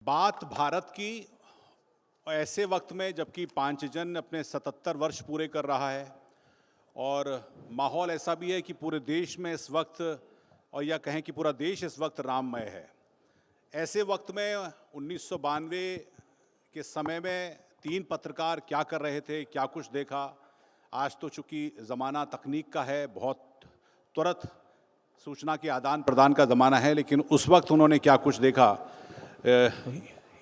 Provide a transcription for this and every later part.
बात भारत की ऐसे वक्त में जबकि पांचजन्य अपने 77 वर्ष पूरे कर रहा है और माहौल ऐसा भी है कि पूरे देश में इस वक्त, और या कहें कि पूरा देश इस वक्त राममय है। ऐसे वक्त में 1992 के समय में 3 पत्रकार क्या कर रहे थे, क्या कुछ देखा। आज तो चूंकि ज़माना तकनीक का है, बहुत तुरंत सूचना के आदान प्रदान का ज़माना है, लेकिन उस वक्त उन्होंने क्या कुछ देखा,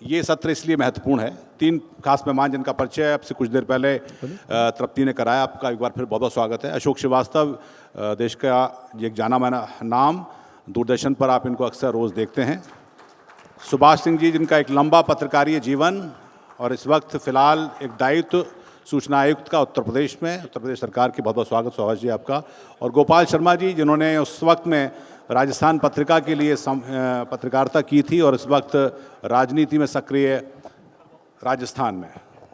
ये सत्र इसलिए महत्वपूर्ण है। 3 खास मेहमान जिनका परिचय आपसे कुछ देर पहले तृप्ति ने कराया, आपका एक बार फिर बहुत बहुत स्वागत है। अशोक श्रीवास्तव, देश का एक जाना माना नाम, दूरदर्शन पर आप इनको अक्सर रोज़ देखते हैं। सुभाष सिंह जी, जिनका एक लंबा पत्रकारीय जीवन और इस वक्त फिलहाल एक दायित्व सूचना आयुक्त का उत्तर प्रदेश में, उत्तर प्रदेश सरकार की, बहुत बहुत स्वागत सुभाष जी आपका। और गोपाल शर्मा जी, जिन्होंने उस वक्त में राजस्थान पत्रिका के लिए पत्रकारिता की थी और इस वक्त राजनीति में सक्रिय राजस्थान में।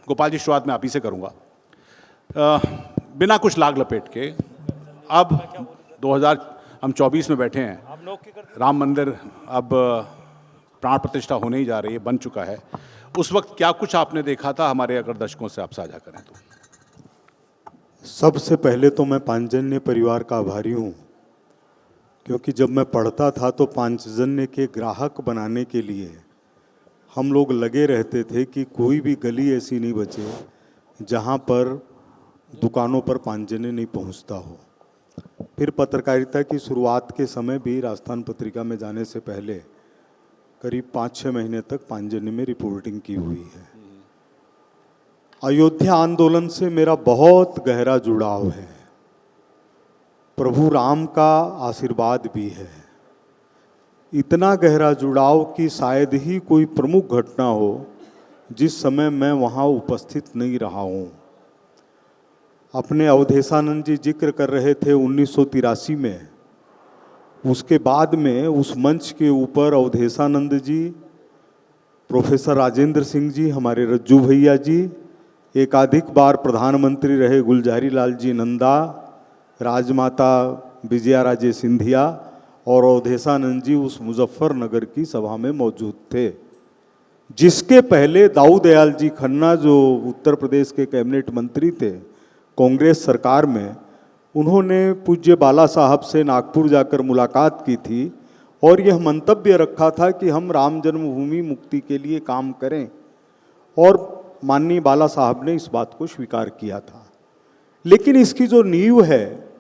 गोपाल जी, शुरुआत में आप ही से करूँगा। बिना कुछ लाग लपेट के, अब 2024 में बैठे हैं, राम मंदिर अब प्राण प्रतिष्ठा होने ही जा रही है, बन चुका है। उस वक्त क्या कुछ आपने देखा था, हमारे अगर दर्शकों से आप साझा करें तो। सबसे पहले तो मैं पांचजन्य परिवार का आभारी हूँ, क्योंकि जब मैं पढ़ता था तो पांचजन्य के ग्राहक बनाने के लिए हम लोग लगे रहते थे कि कोई भी गली ऐसी नहीं बचे जहाँ पर दुकानों पर पांचजन्य नहीं पहुँचता हो। फिर पत्रकारिता की शुरुआत के समय भी राजस्थान पत्रिका में जाने से पहले करीब 5-6 महीने तक पांचजन्य में रिपोर्टिंग की हुई है। अयोध्या आंदोलन से मेरा बहुत गहरा जुड़ाव है। प्रभु राम का आशीर्वाद भी है। इतना गहरा जुड़ाव कि शायद ही कोई प्रमुख घटना हो जिस समय मैं वहाँ उपस्थित नहीं रहा हूँ। अपने अवधेशानंद जी जिक्र कर रहे थे 1983 में, उसके बाद में उस मंच के ऊपर अवधेशानंद जी, प्रोफेसर राजेंद्र सिंह जी, हमारे रज्जू भैया जी, एकाधिक बार प्रधानमंत्री रहे गुलजारी लाल जी नंदा, राजमाता विजया राजे सिंधिया और अवधेशानंद जी उस मुजफ्फरनगर की सभा में मौजूद थे, जिसके पहले दाऊ दयाल जी खन्ना, जो उत्तर प्रदेश के कैबिनेट मंत्री थे कांग्रेस सरकार में, उन्होंने पूज्य बाला साहब से नागपुर जाकर मुलाकात की थी और यह मंतव्य रखा था कि हम राम जन्मभूमि मुक्ति के लिए काम करें, और माननीय बाला साहब ने इस बात को स्वीकार किया था। लेकिन इसकी जो नींव है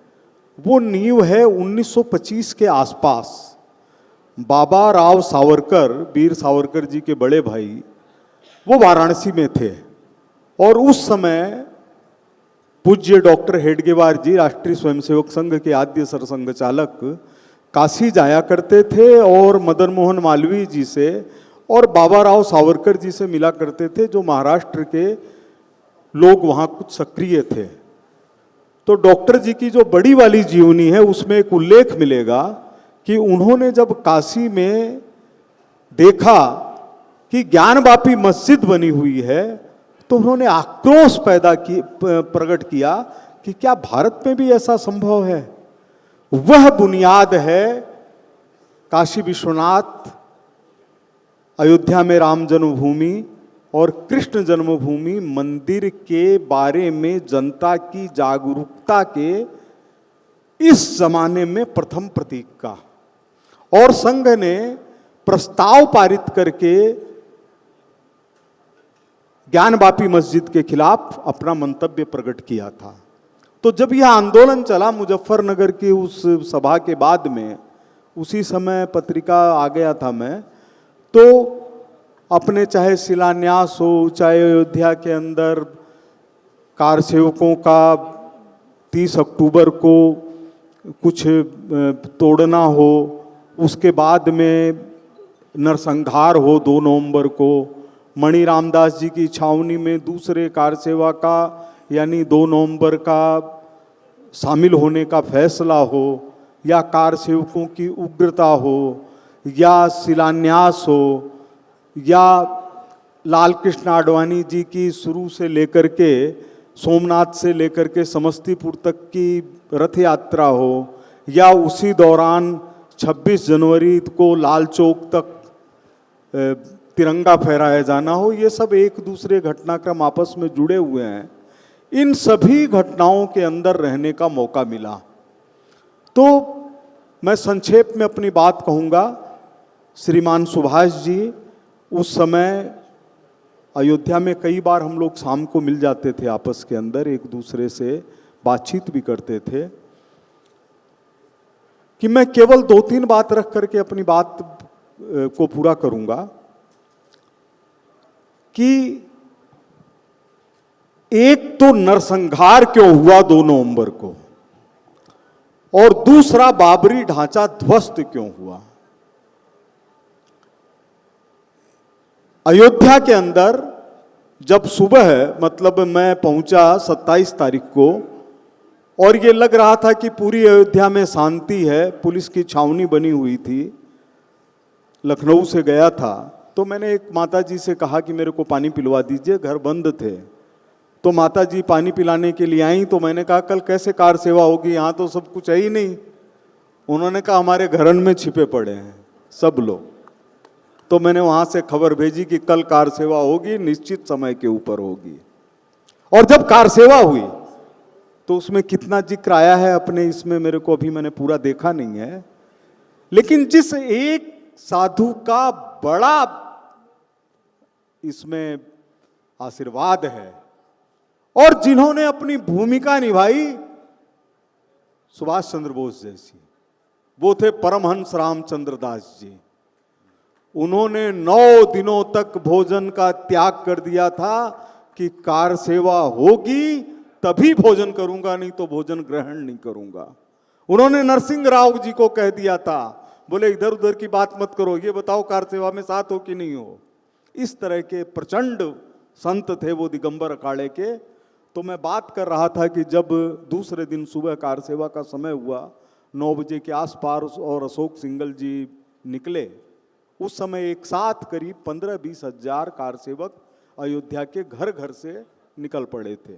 वो नींव है 1925 के आसपास। बाबा राव सावरकर, वीर सावरकर जी के बड़े भाई, वो वाराणसी में थे और उस समय पूज्य डॉक्टर हेडगेवार जी, राष्ट्रीय स्वयंसेवक संघ के आद्य सरसंघ चालक, काशी जाया करते थे और मदन मोहन मालवीय जी से और बाबा राव सावरकर जी से मिला करते थे, जो महाराष्ट्र के लोग वहाँ कुछ सक्रिय थे। तो डॉक्टर जी की जो बड़ी वाली जीवनी है उसमें एक उल्लेख मिलेगा कि उन्होंने जब काशी में देखा कि ज्ञानवापी मस्जिद बनी हुई है तो उन्होंने आक्रोश प्रकट किया कि क्या भारत में भी ऐसा संभव है। वह बुनियाद है काशी विश्वनाथ, अयोध्या में राम जन्मभूमि और कृष्ण जन्मभूमि मंदिर के बारे में जनता की जागरूकता के इस जमाने में प्रथम प्रतीक का। और संघ ने प्रस्ताव पारित करके ज्ञानवापी मस्जिद के खिलाफ अपना मंतव्य प्रकट किया था। तो जब यह आंदोलन चला मुजफ्फरनगर की उस सभा के बाद में, उसी समय पत्रिका आ गया था मैं, तो अपने चाहे शिलान्यास हो, चाहे अयोध्या के अंदर कार सेवकों का 30 अक्टूबर को कुछ तोड़ना हो, उसके बाद में नरसंहार हो 2 नवंबर को, मणि रामदास जी की छावनी में दूसरे कार सेवा का यानी 2 नवंबर का शामिल होने का फैसला हो, या कार सेवकों की उग्रता हो, या शिलान्यास हो, या लाल कृष्ण आडवाणी जी की शुरू से लेकर के सोमनाथ से लेकर के समस्तीपुर तक की रथ यात्रा हो, या उसी दौरान 26 जनवरी को लाल चौक तक तिरंगा फहराया जाना हो, ये सब एक दूसरे घटनाक्रम आपस में जुड़े हुए हैं। इन सभी घटनाओं के अंदर रहने का मौका मिला। तो मैं संक्षेप में अपनी बात कहूँगा। श्रीमान सुभाष जी, उस समय अयोध्या में कई बार हम लोग शाम को मिल जाते थे, आपस के अंदर एक दूसरे से बातचीत भी करते थे। कि मैं केवल 2-3 बात रख करके अपनी बात को पूरा करूंगा कि एक तो नरसंहार क्यों हुआ 2 नवंबर को, और दूसरा बाबरी ढांचा ध्वस्त क्यों हुआ। अयोध्या के अंदर जब सुबह, मतलब मैं पहुंचा 27 तारीख को, और ये लग रहा था कि पूरी अयोध्या में शांति है, पुलिस की छावनी बनी हुई थी। लखनऊ से गया था तो मैंने एक माताजी से कहा कि मेरे को पानी पिलवा दीजिए, घर बंद थे। तो माताजी पानी पिलाने के लिए आई, तो मैंने कहा कल कैसे कार सेवा होगी, यहाँ तो सब कुछ है ही नहीं। उन्होंने कहा हमारे घरन में छिपे पड़े हैं सब लोग। तो मैंने वहाँ से खबर भेजी कि कल कार सेवा होगी, निश्चित समय के ऊपर होगी। और जब कार सेवा हुई तो उसमें कितना जिक्र आया है अपने इसमें मेरे को अभी मैंने पूरा देखा नहीं है, लेकिन जिस एक साधु का बड़ा इसमें आशीर्वाद है और जिन्होंने अपनी भूमिका निभाई सुभाष चंद्र बोस जैसी, वो थे परमहंस रामचंद्र दास जी। उन्होंने 9 दिनों तक भोजन का त्याग कर दिया था कि कार सेवा होगी तभी भोजन करूंगा, नहीं तो भोजन ग्रहण नहीं करूंगा। उन्होंने नरसिंह राव जी को कह दिया था, बोले इधर उधर की बात मत करो, ये बताओ कार सेवा में साथ हो कि नहीं हो। इस तरह के प्रचंड संत थे वो दिगंबर अखाड़े के। तो मैं बात कर रहा था कि जब दूसरे दिन सुबह कार सेवा का समय हुआ 9 बजे के आसपास और अशोक सिंघल जी निकले, उस समय एक साथ करीब 15-20 हजार कार सेवक अयोध्या के घर घर से निकल पड़े थे।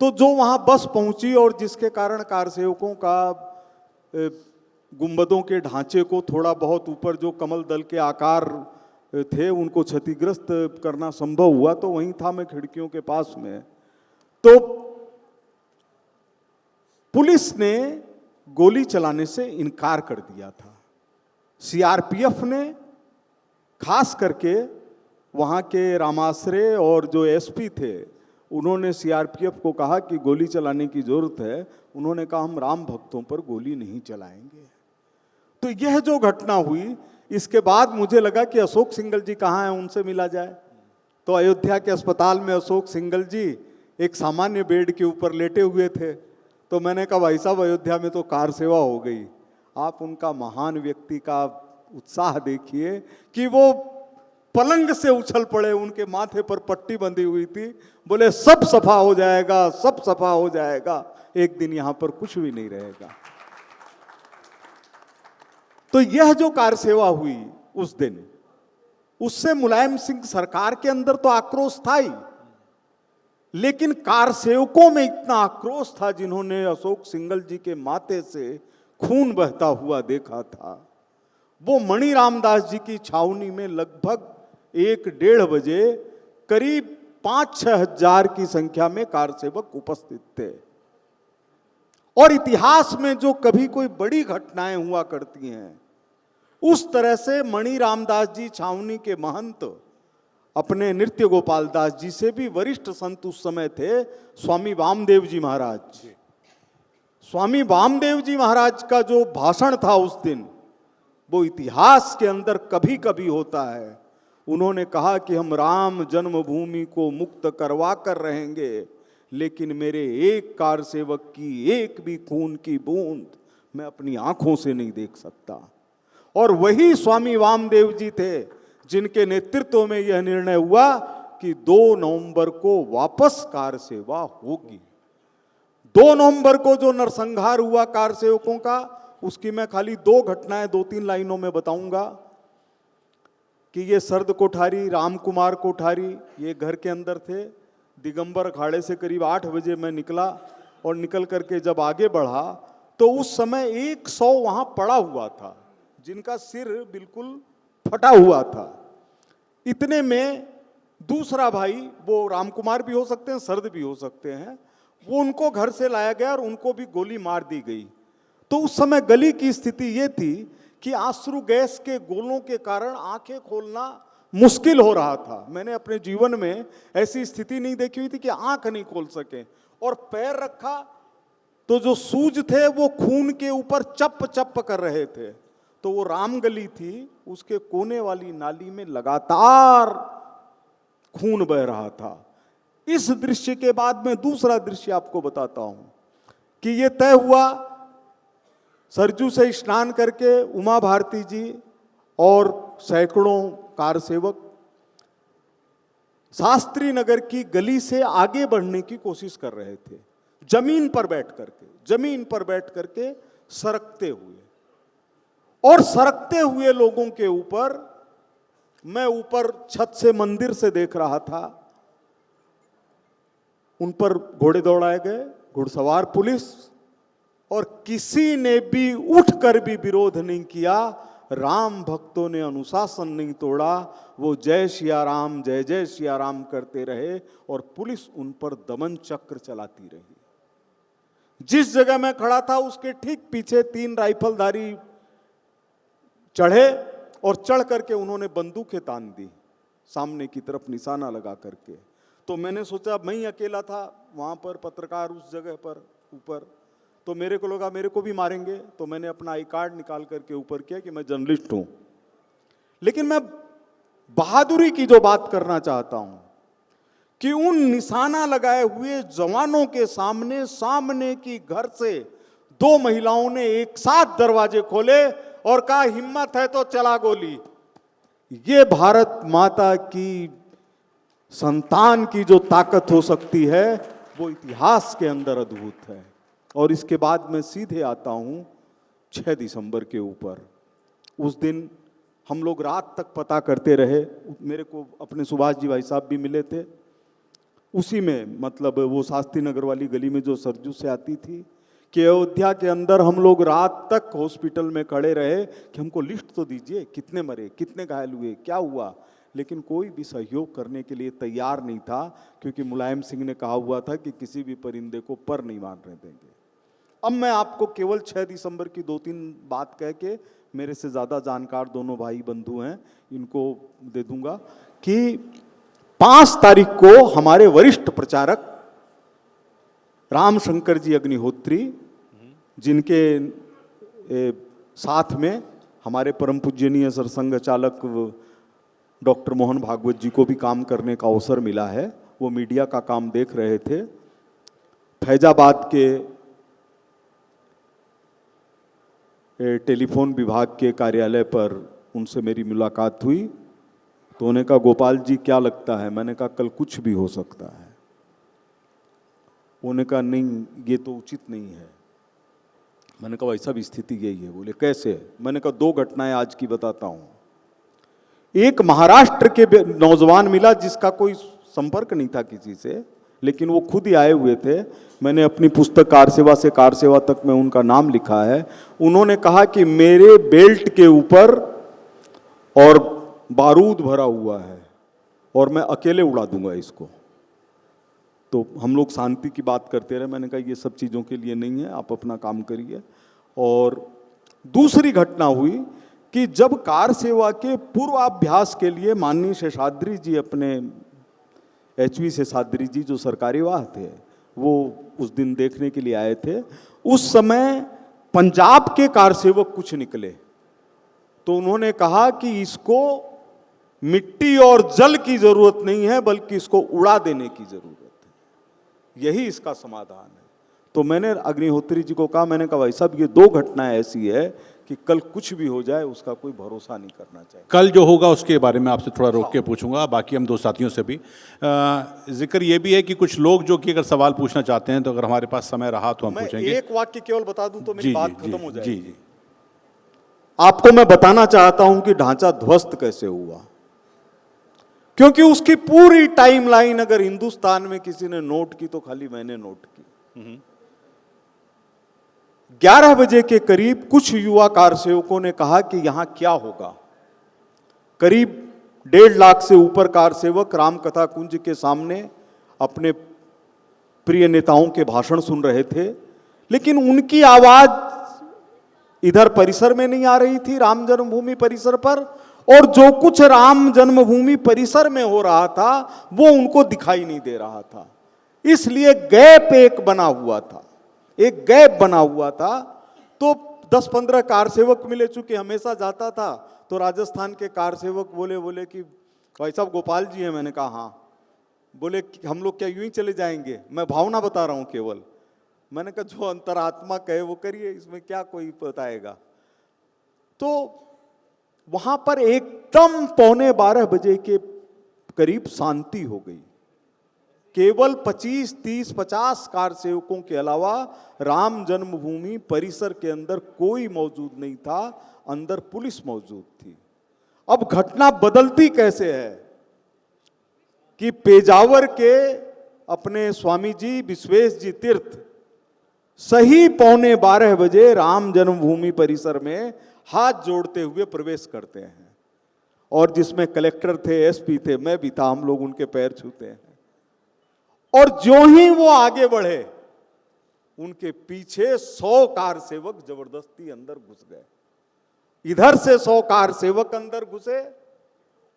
तो जो वहां बस पहुंची और जिसके कारण कार सेवकों का गुंबदों के ढांचे को थोड़ा बहुत ऊपर जो कमल दल के आकार थे उनको क्षतिग्रस्त करना संभव हुआ, तो वहीं था मैं खिड़कियों के पास में। तो पुलिस ने गोली चलाने से इनकार कर दिया था। सीआरपीएफ ने खास करके वहां के रामाश्रय और जो एसपी थे उन्होंने सीआरपीएफ को कहा कि गोली चलाने की जरूरत है। उन्होंने कहा हम राम भक्तों पर गोली नहीं चलाएंगे। तो यह जो घटना हुई, इसके बाद मुझे लगा कि अशोक सिंघल जी कहाँ हैं, उनसे मिला जाए। तो अयोध्या के अस्पताल में अशोक सिंघल जी एक सामान्य बेड के ऊपर लेटे हुए थे। तो मैंने कहा भाई साहब अयोध्या में तो कार सेवा हो गई, आप उनका महान व्यक्ति का उत्साह देखिए कि वो पलंग से उछल पड़े, उनके माथे पर पट्टी बंधी हुई थी। बोले सब सफा हो जाएगा, सब सफा हो जाएगा, एक दिन यहां पर कुछ भी नहीं रहेगा। तो यह जो कार सेवा हुई उस दिन, उससे मुलायम सिंह सरकार के अंदर तो आक्रोश था ही, लेकिन कार सेवकों में इतना आक्रोश था जिन्होंने अशोक सिंघल जी के माथे से खून बहता हुआ देखा था। वो मणि रामदास जी की छावनी में लगभग 1-1.5 बजे करीब 5-6 हजार की संख्या में कार सेवक उपस्थित थे। और इतिहास में जो कभी कोई बड़ी घटनाएं हुआ करती हैं, उस तरह से मणि रामदास जी छावनी के महंत अपने नृत्य गोपाल दास जी से भी वरिष्ठ संत उस समय थे स्वामी वामदेव जी महाराज। स्वामी वामदेव जी महाराज का जो भाषण था उस दिन, वो इतिहास के अंदर कभी कभी होता है। उन्होंने कहा कि हम राम जन्मभूमि को मुक्त करवा कर रहेंगे, लेकिन मेरे एक कार सेवक की एक भी खून की बूंद मैं अपनी आंखों से नहीं देख सकता। और वही स्वामी वामदेव जी थे जिनके नेतृत्व में यह निर्णय हुआ कि 2 नवंबर को वापस कार सेवा होगी। 2 नवंबर को जो नरसंहार हुआ कार सेवकों का, उसकी मैं खाली 2 घटनाएं 2-3 लाइनों में बताऊंगा कि ये सरद कोठारी, राम कुमार कोठारी, ये घर के अंदर थे। दिगंबर अखाड़े से करीब 8 बजे मैं निकला और निकल करके जब आगे बढ़ा तो उस समय 100 वहां पड़ा हुआ था जिनका सिर बिल्कुल फटा हुआ था। इतने में दूसरा भाई, वो राम कुमार भी हो सकते हैं, शरद भी हो सकते हैं, वो उनको घर से लाया गया और उनको भी गोली मार दी गई। तो उस समय गली की स्थिति ये थी कि आंसू गैस के गोलों के कारण आंखें खोलना मुश्किल हो रहा था। मैंने अपने जीवन में ऐसी स्थिति नहीं देखी हुई थी कि आंख नहीं खोल सके। और पैर रखा तो जो सूज थे वो खून के ऊपर चप चप कर रहे थे। तो वो राम गली थी, उसके कोने वाली नाली में लगातार खून बह रहा था। इस दृश्य के बाद मैं दूसरा दृश्य आपको बताता हूं कि ये तय हुआ, सरजू से स्नान करके उमा भारती जी और सैकड़ों कार सेवक शास्त्री नगर की गली से आगे बढ़ने की कोशिश कर रहे थे, जमीन पर बैठ करके सरकते हुए। और सरकते हुए लोगों के ऊपर, मैं ऊपर छत से मंदिर से देख रहा था, उन पर घोड़े दौड़ाए गए, घुड़सवार पुलिस, और किसी ने भी उठकर भी विरोध नहीं किया। राम भक्तों ने अनुशासन नहीं तोड़ा, वो जय सिया राम, जय जय सिया राम करते रहे और पुलिस उन पर दमन चक्र चलाती रही। जिस जगह मैं खड़ा था उसके ठीक पीछे 3 राइफलधारी चढ़े और चढ़ करके उन्होंने बंदूकें तान दी सामने की तरफ निशाना लगा करके। तो मैंने सोचा, मैं ही अकेला था वहां पर पत्रकार उस जगह पर ऊपर, तो मेरे को लगा मेरे को भी मारेंगे। तो मैंने अपना आई कार्ड निकाल करके ऊपर किया कि मैं जर्नलिस्ट हूं। लेकिन मैं बहादुरी की जो बात करना चाहता हूं कि उन निशाना लगाए हुए जवानों के सामने की घर से 2 महिलाओं ने एक साथ दरवाजे खोले और कहा, हिम्मत है तो चला गोली। ये भारत माता की संतान की जो ताकत हो सकती है वो इतिहास के अंदर अद्भुत है। और इसके बाद मैं सीधे आता हूं 6 दिसंबर के ऊपर। उस दिन हम लोग रात तक पता करते रहे, मेरे को अपने सुभाष जी भाई साहब भी मिले थे उसी में, मतलब वो शास्त्री नगर वाली गली में जो सरजू से आती थी, कि अयोध्या के अंदर हम लोग रात तक हॉस्पिटल में खड़े रहे कि हमको लिस्ट तो दीजिए, कितने मरे, कितने घायल हुए, क्या हुआ। लेकिन कोई भी सहयोग करने के लिए तैयार नहीं था, क्योंकि मुलायम सिंह ने कहा हुआ था कि किसी भी परिंदे को पर नहीं मारने देंगे। अब मैं आपको केवल 6 दिसंबर की 2-3 बात कह के, मेरे से ज़्यादा जानकार दोनों भाई बंधु हैं, इनको दे दूंगा कि 5 तारीख को हमारे वरिष्ठ प्रचारक रामशंकर जी अग्निहोत्री, जिनके साथ में हमारे परम पूजनीय सरसंघ चालक डॉक्टर मोहन भागवत जी को भी काम करने का अवसर मिला है, वो मीडिया का काम देख रहे थे। फैजाबाद के टेलीफोन विभाग के कार्यालय पर उनसे मेरी मुलाकात हुई, तो उन्होंने कहा, गोपाल जी क्या लगता है? मैंने कहा, कल कुछ भी हो सकता है। उन्होंने कहा, नहीं ये तो उचित नहीं है। मैंने कहा, ऐसा भी स्थिति यही है। बोले कैसे? मैंने कहा, 2 घटनाएं आज की बताता हूं। एक महाराष्ट्र के नौजवान मिला जिसका कोई संपर्क नहीं था किसी से, लेकिन वो खुद ही आए हुए थे। मैंने अपनी पुस्तक कार सेवा से कार सेवा तक में उनका नाम लिखा है। उन्होंने कहा कि मेरे बेल्ट के ऊपर और बारूद भरा हुआ है और मैं अकेले उड़ा दूंगा इसको। तो हम लोग शांति की बात करते रहे। मैंने कहा, ये सब चीज़ों के लिए नहीं है, आप अपना काम करिए। और दूसरी घटना हुई कि जब कार सेवा के पूर्वाभ्यास के लिए माननीय शेषाद्री जी, अपने HV शेषाद्री जी जो सरकारी वाह थे, वो उस दिन देखने के लिए आए थे। उस समय पंजाब के कार सेवक कुछ निकले, तो उन्होंने कहा कि इसको मिट्टी और जल की जरूरत नहीं है, बल्कि इसको उड़ा देने की जरूरत है, यही इसका समाधान है। तो मैंने अग्निहोत्री जी को कहा, मैंने कहा, भाई साहब ये 2 घटनाएं ऐसी है कि कल कुछ भी हो जाए उसका कोई भरोसा नहीं करना चाहिए। कल जो होगा उसके बारे में आपसे थोड़ा रोक के पूछूंगा, बाकी हम 2 साथियों से भी। जिक्र ये भी है कि कुछ लोग जो कि अगर सवाल पूछना चाहते हैं तो अगर हमारे पास समय रहा तो हम मैं पूछेंगे। एक वाक्य केवल बता दूं तो मेरी बात खत्म हो जाएगी। जी। आपको मैं बताना चाहता हूं कि ढांचा ध्वस्त कैसे हुआ, क्योंकि उसकी पूरी टाइमलाइन अगर हिंदुस्तान में किसी ने नोट की तो खाली मैंने नोट की। 11 बजे के करीब कुछ युवा कार सेवकों ने कहा कि यहां क्या होगा। करीब 1.5 लाख से ऊपर कार सेवक राम कथा कुंज के सामने अपने प्रिय नेताओं के भाषण सुन रहे थे, लेकिन उनकी आवाज इधर परिसर में नहीं आ रही थी, राम जन्मभूमि परिसर पर, और जो कुछ राम जन्मभूमि परिसर में हो रहा था वो उनको दिखाई नहीं दे रहा था। इसलिए गैप एक बना हुआ था, एक गैप बना हुआ था। तो 10-15 कार सेवक मिले, चूंकि हमेशा जाता था तो राजस्थान के कार सेवक बोले कि भाई साहब गोपाल जी हैं। मैंने कहा हाँ। बोले कि हम लोग क्या यूं ही चले जाएंगे? मैं भावना बता रहा हूं केवल। मैंने कहा जो अंतरात्मा कहे वो करिए, इसमें क्या कोई बताएगा। तो वहां पर एकदम 11:15 बजे के करीब शांति हो गई। केवल 25, 30, 50 कार सेवकों के अलावा राम जन्मभूमि परिसर के अंदर कोई मौजूद नहीं था, अंदर पुलिस मौजूद थी। अब घटना बदलती कैसे है कि पेजावर के अपने स्वामी जी विश्वेश जी तीर्थ सही 11:15 बजे राम जन्मभूमि परिसर में हाथ जोड़ते हुए प्रवेश करते हैं, और जिसमें कलेक्टर थे, एसपी थे, मैं भी था, हम लोग उनके पैर छूते हैं। और जो ही वो आगे बढ़े उनके पीछे 100 कार सेवक जबरदस्ती अंदर घुस गए। इधर से 100 कार सेवक अंदर घुसे,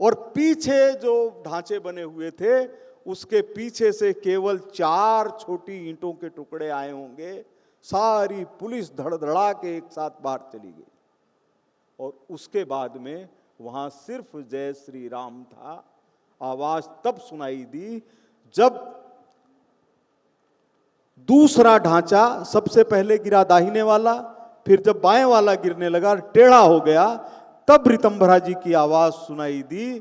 और पीछे जो ढांचे बने हुए थे उसके पीछे से केवल 4 छोटी ईंटों के टुकड़े आए होंगे। सारी पुलिस धड़धड़ा के एक साथ बाहर चली गई, और उसके बाद में वहां सिर्फ जय श्री राम था। आवाज तब सुनाई दी जब दूसरा ढांचा सबसे पहले गिरा दाहिने वाला, फिर जब बाएं वाला गिरने लगा, टेढ़ा हो गया, तब ऋतंभरा जी की आवाज सुनाई दी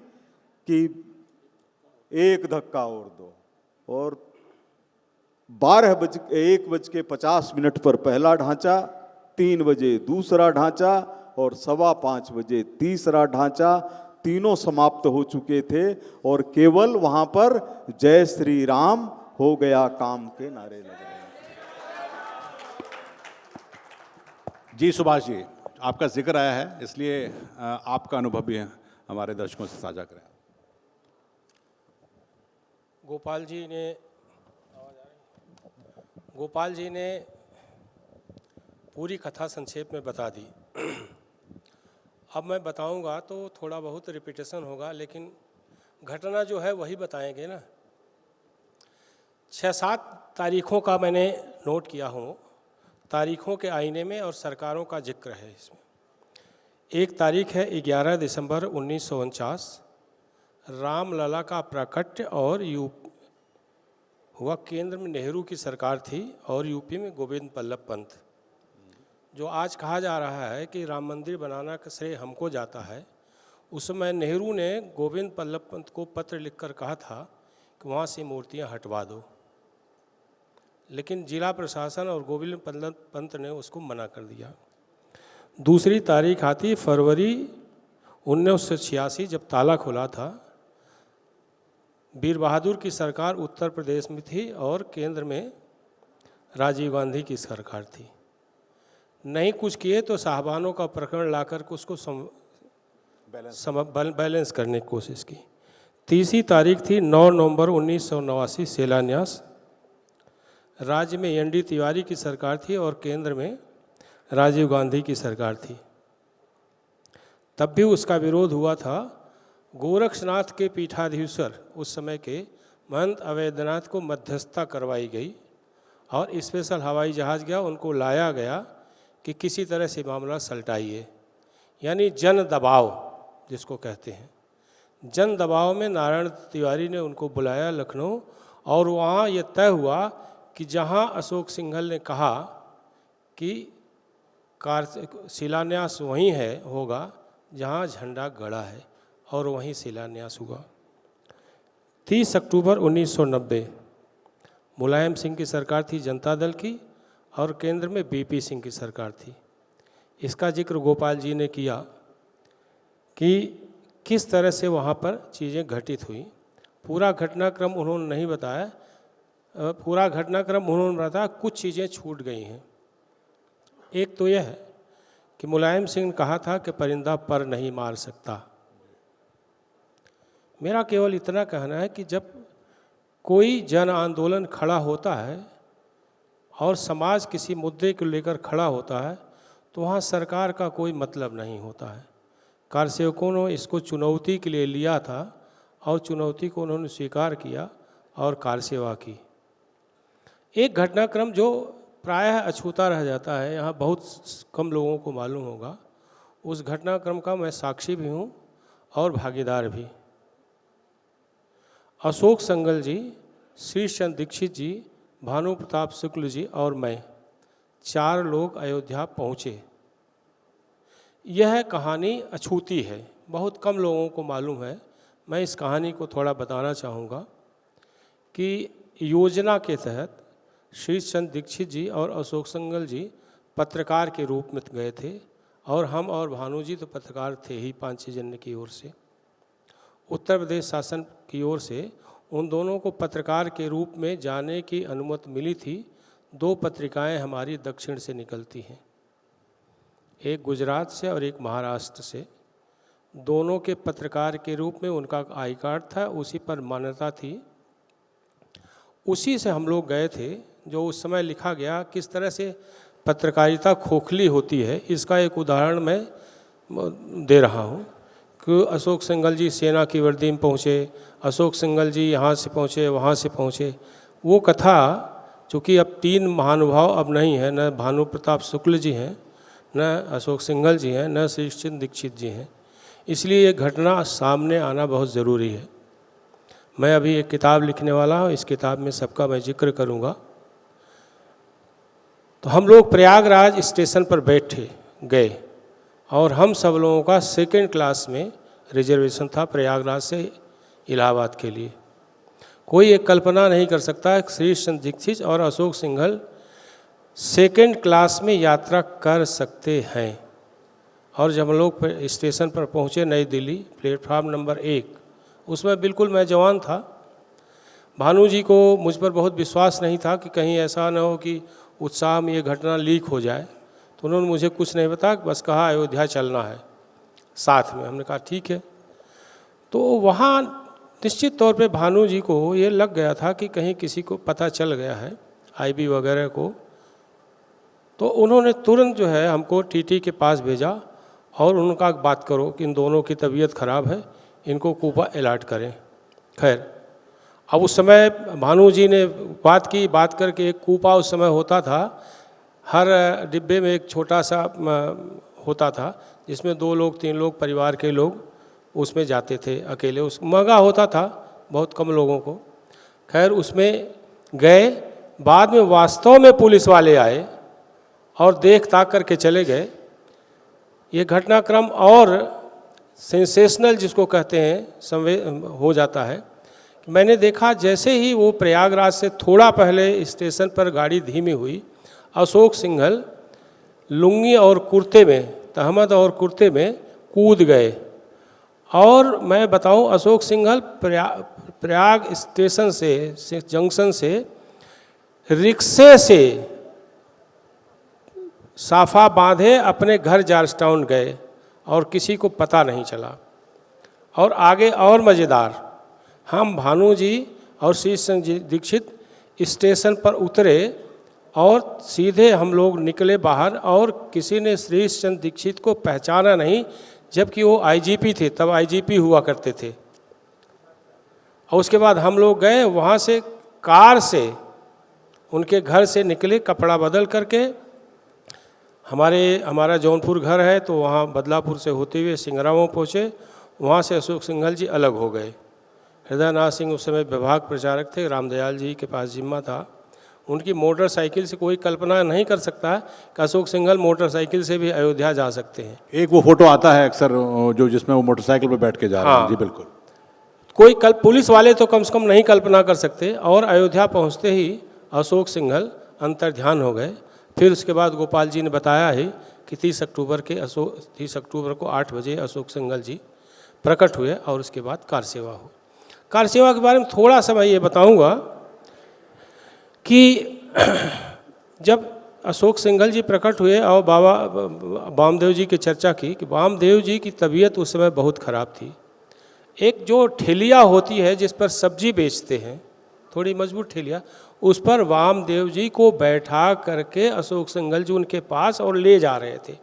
कि एक धक्का और दो। और 1:50 पर पहला ढांचा, 3 बजे दूसरा ढांचा, और 5:15 बजे तीसरा ढांचा। तीनों समाप्त हो चुके थे, और केवल वहां पर जय श्री राम हो गया काम के नारे लग रहे हैं। जी सुभाष जी, आपका जिक्र आया है, इसलिए आपका अनुभव भी हमारे दर्शकों से साझा करें। गोपाल जी ने पूरी कथा संक्षेप में बता दी। अब मैं बताऊंगा तो थोड़ा बहुत रिपीटेशन होगा, लेकिन घटना जो है वही बताएंगे ना। 6-7 तारीखों का मैंने नोट किया हूँ, तारीखों के आईने में, और सरकारों का जिक्र है इसमें। एक तारीख है 11 दिसंबर 1949, रामलला का प्राकट्य, और हुआ केंद्र में नेहरू की सरकार थी, और यूपी में गोविंद बल्लभ पंत। जो आज कहा जा रहा है कि राम मंदिर बनाना का श्रेय हमको जाता है, उस समय नेहरू ने गोविंद बल्लभ पंत को पत्र लिखकर कहा था कि वहाँ से मूर्तियाँ हटवा दो, लेकिन जिला प्रशासन और गोविंद बल्लभ पंत ने उसको मना कर दिया। दूसरी तारीख आती फरवरी 1986, जब ताला खुला था। वीर बहादुर की सरकार उत्तर प्रदेश में थी, और केंद्र में राजीव गांधी की सरकार थी। नहीं कुछ किए तो साहबानों का प्रकरण लाकर के उसको बैलेंस करने की कोशिश की। तीसरी तारीख थी 9 नवंबर 1989, शिलान्यास। राज्य में एन डी तिवारी की सरकार थी, और केंद्र में राजीव गांधी की सरकार थी। तब भी उसका विरोध हुआ था। गोरक्षनाथ के पीठाधीश्वर उस समय के महंत अवैधनाथ को मध्यस्थता करवाई गई, और स्पेशल हवाई जहाज़ गया, उनको लाया गया कि किसी तरह से मामला सलटाइए, यानी जन दबाव जिसको कहते हैं। जन दबाव में नारायण तिवारी ने उनको बुलाया लखनऊ, और वहाँ ये तय हुआ कि जहाँ अशोक सिंघल ने कहा कि शिलान्यास वहीं होगा जहाँ झंडा गड़ा है, और वहीं शिलान्यास हुआ। 30 अक्टूबर 1990 मुलायम सिंह की सरकार थी, जनता दल की, और केंद्र में बीपी सिंह की सरकार थी। इसका जिक्र गोपाल जी ने किया कि किस तरह से वहाँ पर चीज़ें घटित हुई। पूरा घटनाक्रम उन्होंने नहीं बताया, पूरा घटनाक्रम उन्होंने बताया, कुछ चीज़ें छूट गई हैं। एक तो यह है कि मुलायम सिंह ने कहा था कि परिंदा पर नहीं मार सकता। मेरा केवल इतना कहना है कि जब कोई जन आंदोलन खड़ा होता है और समाज किसी मुद्दे को लेकर खड़ा होता है तो वहाँ सरकार का कोई मतलब नहीं होता है। कार्यसेवकों ने इसको चुनौती के लिए लिया था और चुनौती को उन्होंने स्वीकार किया और कार्यसेवा की। एक घटनाक्रम जो प्रायः अछूता रह जाता है, यहाँ बहुत कम लोगों को मालूम होगा, उस घटनाक्रम का मैं साक्षी भी हूँ और भागीदार भी। अशोक सिंघल जी, शीश चंद्र दीक्षित जी, भानु प्रताप शुक्ल जी और मैं 4 लोग अयोध्या पहुँचे। यह कहानी अछूती है, बहुत कम लोगों को मालूम है। मैं इस कहानी को थोड़ा बताना चाहूँगा कि योजना के तहत शीश चंद्र दीक्षित जी और अशोक सिंघल जी पत्रकार के रूप में गए थे और हम और भानु जी तो पत्रकार थे ही पांचजन्य की ओर से। उत्तर प्रदेश शासन की ओर से उन दोनों को पत्रकार के रूप में जाने की अनुमति मिली थी। 2 पत्रिकाएं हमारी दक्षिण से निकलती हैं, एक गुजरात से और एक महाराष्ट्र से। दोनों के पत्रकार के रूप में उनका आई कार्ड था, उसी पर मान्यता थी। उसी से हम लोग गए थे। जो उस समय लिखा गया किस तरह से पत्रकारिता खोखली होती है, इसका एक उदाहरण मैं दे रहा हूँ कि अशोक सिंघल जी सेना की वर्दी में पहुँचे, अशोक सिंघल जी यहाँ से पहुँचे, वहाँ से पहुँचे। वो कथा चूँकि अब 3 महानुभाव अब नहीं है, न भानु प्रताप शुक्ल जी हैं, न अशोक सिंघल जी हैं, न शीश चंद्र दीक्षित जी हैं, इसलिए ये घटना सामने आना बहुत ज़रूरी है। मैं अभी एक किताब लिखने वाला हूँ, इस किताब में सबका मैं जिक्र करूँगा। तो हम लोग प्रयागराज स्टेशन पर बैठे गए और हम सब लोगों का 2nd क्लास में रिजर्वेशन था प्रयागराज से इलाहाबाद के लिए। कोई एक कल्पना नहीं कर सकता शीश चंद्र दीक्षित और अशोक सिंघल 2nd क्लास में यात्रा कर सकते हैं। और जब हम लोग स्टेशन पर पहुँचे नई दिल्ली, प्लेटफार्म नंबर 1, उसमें बिल्कुल मैं जवान था। भानु जी को मुझ पर बहुत विश्वास नहीं था कि कहीं ऐसा न हो कि उत्साह में ये घटना लीक हो जाए, तो उन्होंने मुझे कुछ नहीं बताया, बस कहा अयोध्या चलना है साथ में। हमने कहा ठीक है। तो वहाँ निश्चित तौर पे भानु जी को ये लग गया था कि कहीं किसी को पता चल गया है, आईबी वगैरह को। तो उन्होंने तुरंत जो है हमको टीटी के पास भेजा और उनका बात करो कि इन दोनों की तबीयत खराब है, इनको कूपा अलर्ट करें। खैर, अब उस समय भानु जी ने बात करके एक कूपा उस समय होता था, हर डिब्बे में एक छोटा सा होता था जिसमें 2 लोग 3 लोग परिवार के लोग उसमें जाते थे अकेले। उस महंगा होता था बहुत कम लोगों को। खैर उसमें गए, बाद में वास्तव में पुलिस वाले आए और देख ताक करके चले गए। ये घटनाक्रम और सेंसेशनल जिसको कहते हैं हो जाता है। मैंने देखा जैसे ही वो प्रयागराज से थोड़ा पहले स्टेशन पर गाड़ी धीमी हुई, अशोक सिंघल लुंगी और कुर्ते में, तहमद और कुर्ते में कूद गए। और मैं बताऊं, अशोक सिंघल प्रयाग स्टेशन से जंक्शन से रिक्शे से साफा बांधे अपने घर जॉर्ज टाउन गए और किसी को पता नहीं चला। और आगे और मज़ेदार, हम भानु जी और शीश चंद्र दीक्षित स्टेशन पर उतरे और सीधे हम लोग निकले बाहर और किसी ने शीश चंद्र दीक्षित को पहचाना नहीं, जबकि वो आईजीपी थे, तब आईजीपी हुआ करते थे। और उसके बाद हम लोग गए वहाँ से, कार से उनके घर से निकले कपड़ा बदल करके। हमारा जौनपुर घर है तो वहाँ बदलापुर से होते हुए सिंगरामऊ पहुँचे। वहाँ से अशोक सिंघल जी अलग हो गए। हृदयनाथ सिंह उस समय विभाग प्रचारक थे, रामदयाल जी के पास जिम्मा था। उनकी मोटरसाइकिल से कोई कल्पना नहीं कर सकता है कि अशोक सिंघल मोटरसाइकिल से भी अयोध्या जा सकते हैं। एक वो फोटो आता है अक्सर जो जिसमें वो मोटरसाइकिल पर बैठ के जा रहे हैं। हाँ। जी बिल्कुल। पुलिस वाले तो कम से कम नहीं कल्पना कर सकते। और अयोध्या पहुंचते ही अशोक सिंघल अंतर्ध्यान हो गए। फिर उसके बाद गोपाल जी ने बताया है कि 30 अक्टूबर को 8 बजे अशोक सिंघल जी प्रकट हुए और उसके बाद कार सेवा हुई। कार सेवा के बारे में थोड़ा सा मैं ये बताऊंगा कि जब अशोक सिंघल जी प्रकट हुए और बाबा वामदेव जी की चर्चा की कि वामदेव जी की तबीयत उस समय बहुत ख़राब थी। एक जो ठेलिया होती है जिस पर सब्जी बेचते हैं, थोड़ी मजबूत ठेलिया, उस पर वामदेव जी को बैठा करके अशोक सिंघल जी उनके पास और ले जा रहे थे।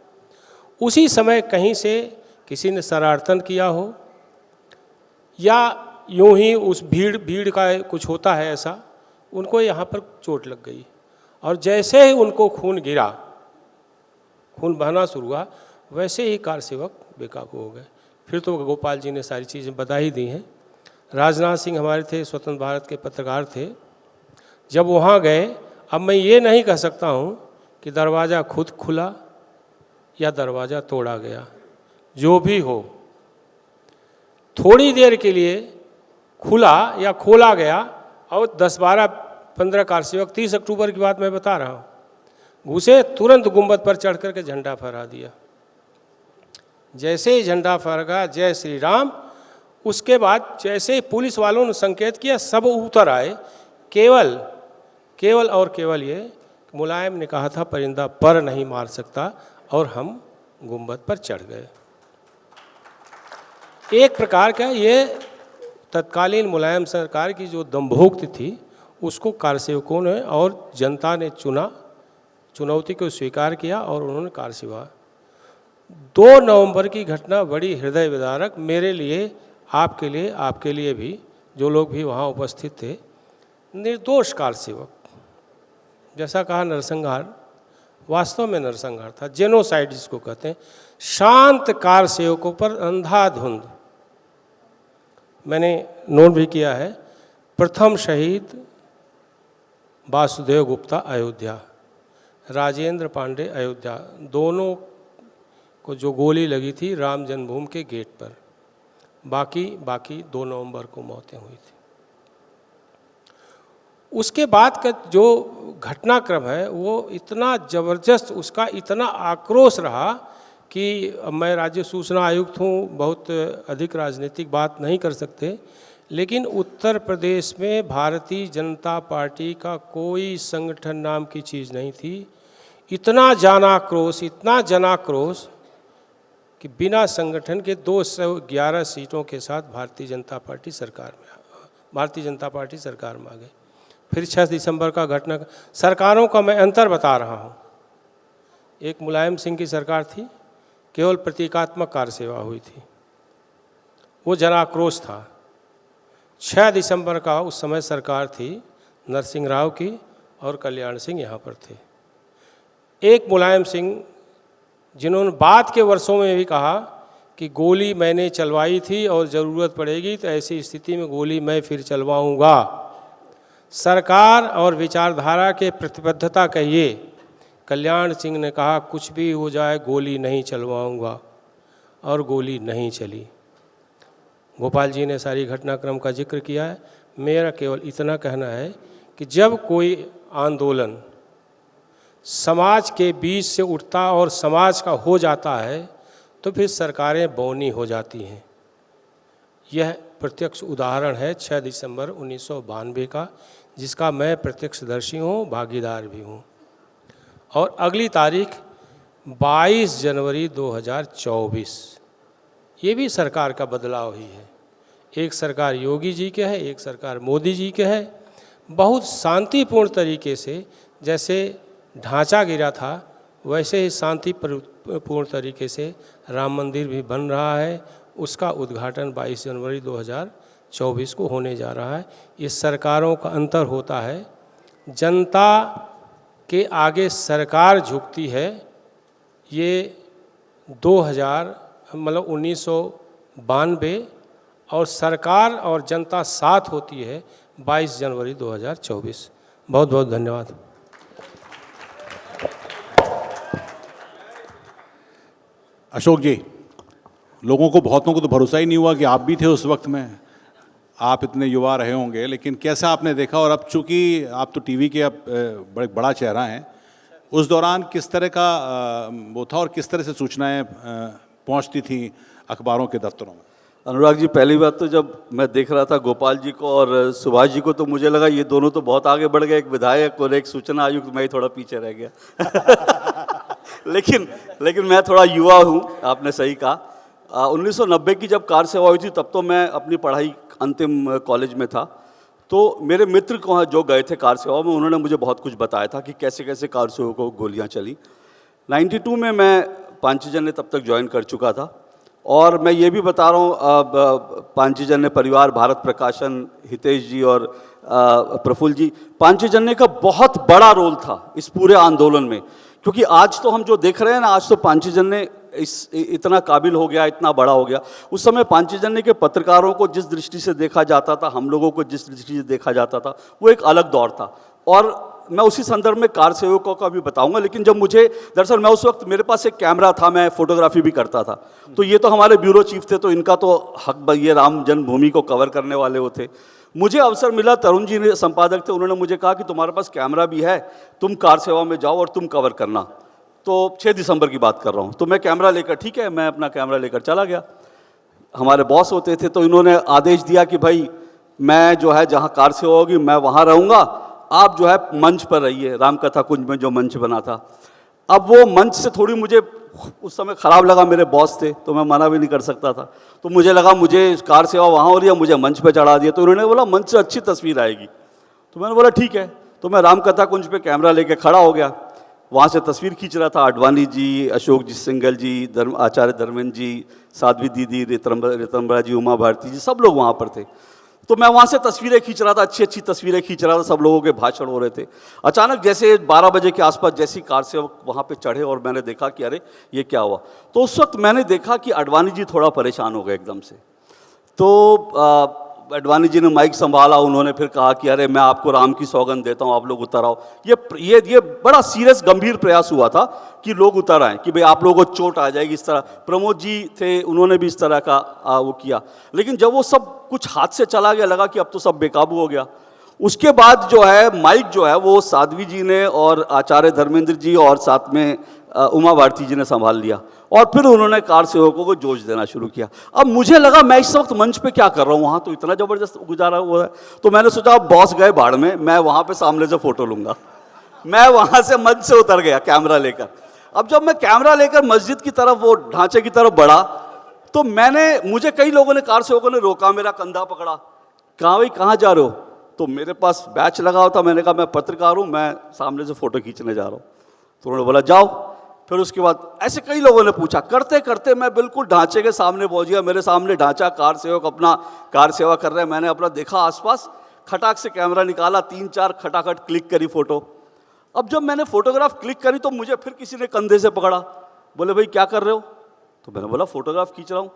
उसी समय कहीं से किसी ने शरारतन किया हो या यूं ही उस भीड़ का कुछ होता है ऐसा, उनको यहाँ पर चोट लग गई और जैसे ही उनको खून गिरा, खून बहना शुरू हुआ, वैसे ही कार सेवक बेकाबू हो गए। फिर तो गोपाल जी ने सारी चीज़ें बता ही दी हैं। राजनाथ सिंह हमारे थे, स्वतंत्र भारत के पत्रकार थे, जब वहाँ गए, अब मैं ये नहीं कह सकता हूँ कि दरवाज़ा खुद खुला या दरवाज़ा तोड़ा गया, जो भी हो, थोड़ी देर के लिए खुला या खोला गया और 10-12-15 कार सेवक, 30 अक्टूबर की बात मैं बता रहा हूँ, घुसे, तुरंत गुंबद पर चढ़ करके झंडा फहरा दिया। जैसे ही झंडा फहरा, जय श्री राम, उसके बाद जैसे ही पुलिस वालों ने संकेत किया, सब उतर आए। केवल और केवल ये मुलायम ने कहा था परिंदा पर नहीं मार सकता, और हम गुंबद पर चढ़ गए। एक प्रकार का ये तत्कालीन मुलायम सरकार की जो दंभोक्ति थी, उसको कारसेवकों ने और जनता ने चुनौती को स्वीकार किया और उन्होंने कार सेवा। 2 नवंबर की घटना बड़ी हृदय विदारक मेरे लिए, आपके लिए भी, जो लोग भी वहाँ उपस्थित थे। निर्दोष कार सेवक, जैसा कहा नरसंहार, वास्तव में नरसंहार था, जेनोसाइड जिसको कहते हैं। शांत कार सेवकों पर अंधाधुंध, मैंने नोट भी किया है, प्रथम शहीद वासुदेव गुप्ता अयोध्या, राजेंद्र पांडे अयोध्या, दोनों को जो गोली लगी थी राम जन्मभूमि के गेट पर, बाकी 2 नवंबर को मौतें हुई थी। उसके बाद का जो घटनाक्रम है वो इतना ज़बरदस्त, उसका इतना आक्रोश रहा कि मैं राज्य सूचना आयुक्त हूँ, बहुत अधिक राजनीतिक बात नहीं कर सकते, लेकिन उत्तर प्रदेश में भारतीय जनता पार्टी का कोई संगठन नाम की चीज़ नहीं थी। इतना जनाक्रोश कि बिना संगठन के 211 सीटों के साथ भारतीय जनता पार्टी सरकार में आ गई। फिर 6 दिसंबर का घटना, सरकारों का मैं अंतर बता रहा हूँ। एक मुलायम सिंह की सरकार थी, केवल प्रतीकात्मक कार सेवा हुई थी, वो जनाक्रोश था। 6 दिसंबर का उस समय सरकार थी नरसिंह राव की और कल्याण सिंह यहाँ पर थे। एक मुलायम सिंह जिन्होंने बाद के वर्षों में भी कहा कि गोली मैंने चलवाई थी और ज़रूरत पड़ेगी तो ऐसी स्थिति में गोली मैं फिर चलवाऊँगा। सरकार और विचारधारा के प्रतिबद्धता कहिए। कल्याण सिंह ने कहा कुछ भी हो जाए गोली नहीं चलवाऊँगा, और गोली नहीं चली। गोपाल जी ने सारी घटनाक्रम का जिक्र किया है। मेरा केवल इतना कहना है कि जब कोई आंदोलन समाज के बीच से उठता और समाज का हो जाता है तो फिर सरकारें बौनी हो जाती हैं। यह प्रत्यक्ष उदाहरण है 6 दिसंबर 1992 का, जिसका मैं प्रत्यक्षदर्शी हूँ, भागीदार भी हूँ। और अगली तारीख 22 जनवरी 2024, ये भी सरकार का बदलाव ही है। एक सरकार योगी जी के है, एक सरकार मोदी जी के है। बहुत शांतिपूर्ण तरीके से, जैसे ढांचा गिरा था वैसे ही शांतिपूर्ण तरीके से राम मंदिर भी बन रहा है। उसका उद्घाटन 22 जनवरी 2024 को होने जा रहा है। ये सरकारों का अंतर होता है, जनता के आगे सरकार झुकती है। ये 1992 और सरकार और जनता साथ होती है 22 जनवरी 2024। बहुत बहुत धन्यवाद। अशोक जी, लोगों को बहुतों को तो भरोसा ही नहीं हुआ कि आप भी थे उस वक्त में, आप इतने युवा रहे होंगे, लेकिन कैसा आपने देखा? और अब चूंकि आप तो टीवी के अब बड़ा चेहरा हैं, उस दौरान किस तरह का वो था और किस तरह से सूचनाएं पहुंचती थी अखबारों के दफ्तरों में? अनुराग जी, पहली बात तो जब मैं देख रहा था गोपाल जी को और सुभाष जी को तो मुझे लगा ये दोनों तो बहुत आगे बढ़ गए, एक विधायक और एक सूचना आयुक्त, मैं ही थोड़ा पीछे रह गया। लेकिन मैं थोड़ा युवा हूँ, आपने सही कहा। 1990 की जब कार सेवा हुई थी तब तो मैं अपनी पढ़ाई अंतिम कॉलेज में था। तो मेरे मित्र को वहाँ जो गए थे कार सेवा में, उन्होंने मुझे बहुत कुछ बताया था कि कैसे कैसे कार सेवा को गोलियाँ चली। 92 में मैं पांचजन्य तब तक ज्वाइन कर चुका था। और मैं ये भी बता रहा हूँ, पांचजन्य परिवार, भारत प्रकाशन, हितेश जी और प्रफुल्ल जी, पांचजन्य का बहुत बड़ा रोल था इस पूरे आंदोलन में। क्योंकि आज तो हम जो देख रहे हैं ना, आज तो पांचजन्य इतना काबिल हो गया, इतना बड़ा हो गया। उस समय पांचजन्य के पत्रकारों को जिस दृष्टि से देखा जाता था, हम लोगों को जिस दृष्टि से देखा जाता था, वो एक अलग दौर था। और मैं उसी संदर्भ में कार सेवकों का भी बताऊंगा। लेकिन जब मुझे, दरअसल मैं उस वक्त, मेरे पास एक कैमरा था, मैं फोटोग्राफी भी करता था। तो ये तो हमारे ब्यूरो चीफ थे, तो इनका तो हक, ये राम जन्मभूमि को कवर करने वाले वो थे। मुझे अवसर मिला, तरुण जी ने संपादक थे, उन्होंने मुझे कहा कि तुम्हारे पास कैमरा भी है, तुम कार सेवा में जाओ और तुम कवर करना। तो 6 दिसंबर की बात कर रहा हूँ। तो मैं कैमरा लेकर, ठीक है, मैं अपना कैमरा लेकर चला गया। हमारे बॉस होते थे, तो इन्होंने आदेश दिया कि भाई मैं जो है, जहाँ कार सेवा होगी मैं वहाँ रहूँगा, आप जो है मंच पर रहिए, रामकथा कुंज में जो मंच बना था। अब वो मंच से थोड़ी मुझे उस समय ख़राब लगा, मेरे बॉस थे तो मैं मना भी नहीं कर सकता था। तो मुझे लगा मुझे कार सेवा वहाँ हो रही है, मुझे मंच पे चढ़ा दिया। तो उन्होंने बोला मंच से अच्छी तस्वीर आएगी। तो मैंने बोला ठीक है। तो मैं रामकथा कुंज पे कैमरा लेके खड़ा हो गया, वहाँ से तस्वीर खींच रहा था। आडवाणी जी, अशोक जी सिंघल जी, आचार्य धर्मेंद्र जी, साध्वी दीदी, रितंबरा जी, उमा भारती जी, सब लोग वहाँ पर थे। तो मैं वहाँ से तस्वीरें खींच रहा था, अच्छी अच्छी तस्वीरें खींच रहा था, सब लोगों के भाषण हो रहे थे। अचानक जैसे 12 बजे के आसपास जैसी कार सेवक वहाँ पे चढ़े और मैंने देखा कि अरे ये क्या हुआ। तो उस वक्त मैंने देखा कि आडवाणी जी थोड़ा परेशान हो गए एकदम से। तो आडवाणी जी ने माइक संभाला, उन्होंने फिर कहा कि अरे मैं आपको राम की सौगंध देता हूँ, आप लोग उतर आओ। ये बड़ा सीरियस गंभीर प्रयास हुआ था कि लोग उतर आए, कि भाई आप लोगों को चोट आ जाएगी इस तरह। प्रमोद जी थे, उन्होंने भी इस तरह का वो किया। लेकिन जब वो सब कुछ हाथ से चला गया, लगा कि अब तो सब बेकाबू हो गया। उसके बाद जो है माइक जो है वो साध्वी जी ने और आचार्य धर्मेंद्र जी और साथ में उमा भारती जी ने संभाल लिया। और फिर उन्होंने कार सेवकों को जोश देना शुरू किया। अब मुझे लगा मैं इस वक्त मंच पे क्या कर रहा हूँ, वहाँ तो इतना ज़बरदस्त गुजारा हुआ है। तो मैंने सोचा अब बॉस गए भाड़ में, मैं वहाँ पे सामने से फ़ोटो लूँगा। मैं वहाँ से मंच से उतर गया कैमरा लेकर। अब जब मैं कैमरा लेकर मस्जिद की तरफ, वो ढांचे की तरफ बढ़ा, तो मुझे कई लोगों ने, कार सेवकों ने रोका, मेरा कंधा पकड़ा, कहाँ भाई कहाँ जा रहे हो। तो मेरे पास बैच लगा हुआ था, मैंने कहा मैं पत्रकार हूँ, मैं सामने से फ़ोटो खींचने जा रहा हूँ। तो उन्होंने बोला जाओ। फिर उसके बाद ऐसे कई लोगों ने पूछा, करते करते मैं बिल्कुल ढांचे के सामने पहुंच गया। मेरे सामने ढांचा, कार सेवक अपना कार सेवा कर रहे हैं। मैंने अपना देखा आसपास, खटाक से कैमरा निकाला, 3-4 खटाखट क्लिक करी फ़ोटो। अब जब मैंने फ़ोटोग्राफ क्लिक करी तो मुझे फिर किसी ने कंधे से पकड़ा, बोले भाई क्या कर रहे हो। तो मैंने बोला फ़ोटोग्राफ खींच रहा हूँ।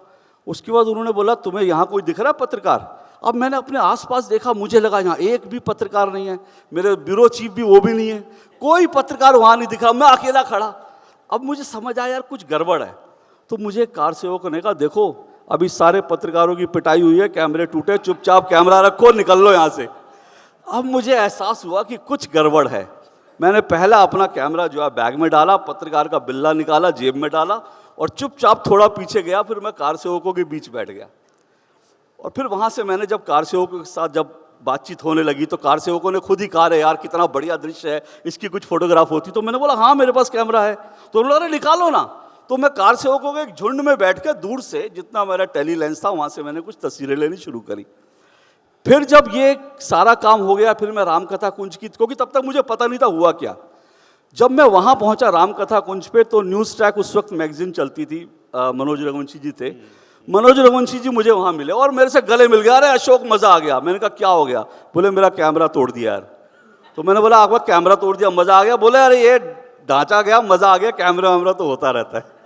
उसके बाद उन्होंने बोला तुम्हें यहाँ कोई दिख रहा है पत्रकार। अब मैंने अपने आसपास देखा, मुझे लगा यहाँ एक भी पत्रकार नहीं है, मेरे ब्यूरो चीफ भी वो भी नहीं है, कोई पत्रकार वहाँ नहीं दिखा, मैं अकेला खड़ा। अब मुझे समझ आया यार कुछ गड़बड़ है। तो मुझे कार सेवक ने कहा देखो अभी सारे पत्रकारों की पिटाई हुई है, कैमरे टूटे, चुपचाप कैमरा रखो, निकल लो यहाँ से। अब मुझे एहसास हुआ कि कुछ गड़बड़ है। मैंने पहला अपना कैमरा जो है बैग में डाला, पत्रकार का बिल्ला निकाला, जेब में डाला और चुपचाप थोड़ा पीछे गया। फिर मैं कार सेवकों के बीच बैठ गया। और फिर वहाँ से मैंने जब कार सेवकों के साथ जब बातचीत होने लगी तो कार सेवकों ने खुद ही कहा यार कितना बढ़िया दृश्य है, इसकी कुछ फोटोग्राफ होती। तो मैंने बोला हाँ मेरे पास कैमरा है। तो उन्होंने निकालो ना। तो मैं कार सेवकों के एक झुंड में बैठ कर दूर से, जितना मेरा टेली लेंस था, वहाँ से मैंने कुछ तस्वीरें लेनी शुरू करी। फिर जब ये सारा काम हो गया, फिर मैं रामकथा कुंज की, क्योंकि तब तक मुझे पता नहीं था हुआ क्या। जब मैं वहाँ पहुँचा रामकथा कुंज पे, तो न्यूज़ ट्रैक उस वक्त मैगजीन चलती थी, मनोज रघुवंशी जी थे। मनोज रघुवंशी जी मुझे वहाँ मिले और मेरे से गले मिल गया, अरे अशोक मज़ा आ गया। मैंने कहा क्या हो गया। बोले मेरा कैमरा तोड़ दिया यार। तो मैंने बोला आपका कैमरा तोड़ दिया, मज़ा आ गया। बोले अरे ये ढांचा गया, मज़ा आ गया, कैमरा वैमरा तो होता रहता है।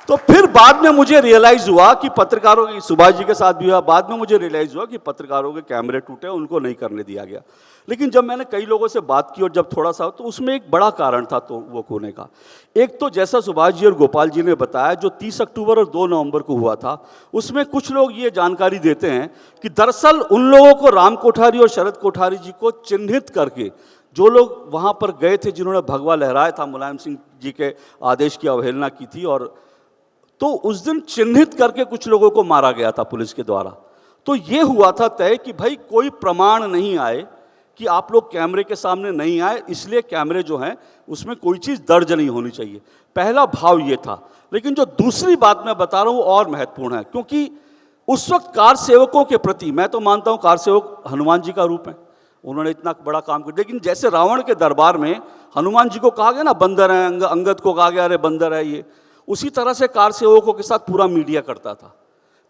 तो फिर बाद में मुझे रियलाइज़ हुआ कि पत्रकारों की, सुभाष जी के साथ भी हुआ, बाद में मुझे रियलाइज़ हुआ कि पत्रकारों के कैमरे टूटे, उनको नहीं करने दिया गया। लेकिन जब मैंने कई लोगों से बात की और जब थोड़ा सा, तो उसमें एक बड़ा कारण था तो वो कोने का। एक तो जैसा सुभाष जी और गोपाल जी ने बताया, जो 30 अक्टूबर और 2 नवंबर को हुआ था, उसमें कुछ लोग ये जानकारी देते हैं कि दरअसल उन लोगों को, राम कोठारी और शरद कोठारी जी को चिन्हित करके, जो लोग वहाँ पर गए थे, जिन्होंने भगवा लहराया था, मुलायम सिंह जी के आदेश की अवहेलना की थी, और तो उस दिन चिन्हित करके कुछ लोगों को मारा गया था पुलिस के द्वारा। तो ये हुआ था तय कि भाई कोई प्रमाण नहीं आए कि आप लोग कैमरे के सामने नहीं आए, इसलिए कैमरे जो हैं उसमें कोई चीज़ दर्ज नहीं होनी चाहिए। पहला भाव ये था। लेकिन जो दूसरी बात मैं बता रहा हूँ वो और महत्वपूर्ण है, क्योंकि उस वक्त कार सेवकों के प्रति, मैं तो मानता हूँ कार सेवक हनुमान जी का रूप है, उन्होंने इतना बड़ा काम किया, लेकिन जैसे रावण के दरबार में हनुमान जी को कहा गया ना बंदर है, अंगद को कहा गया अरे बंदर है ये, उसी तरह से कार सेवकों के साथ पूरा मीडिया करता था।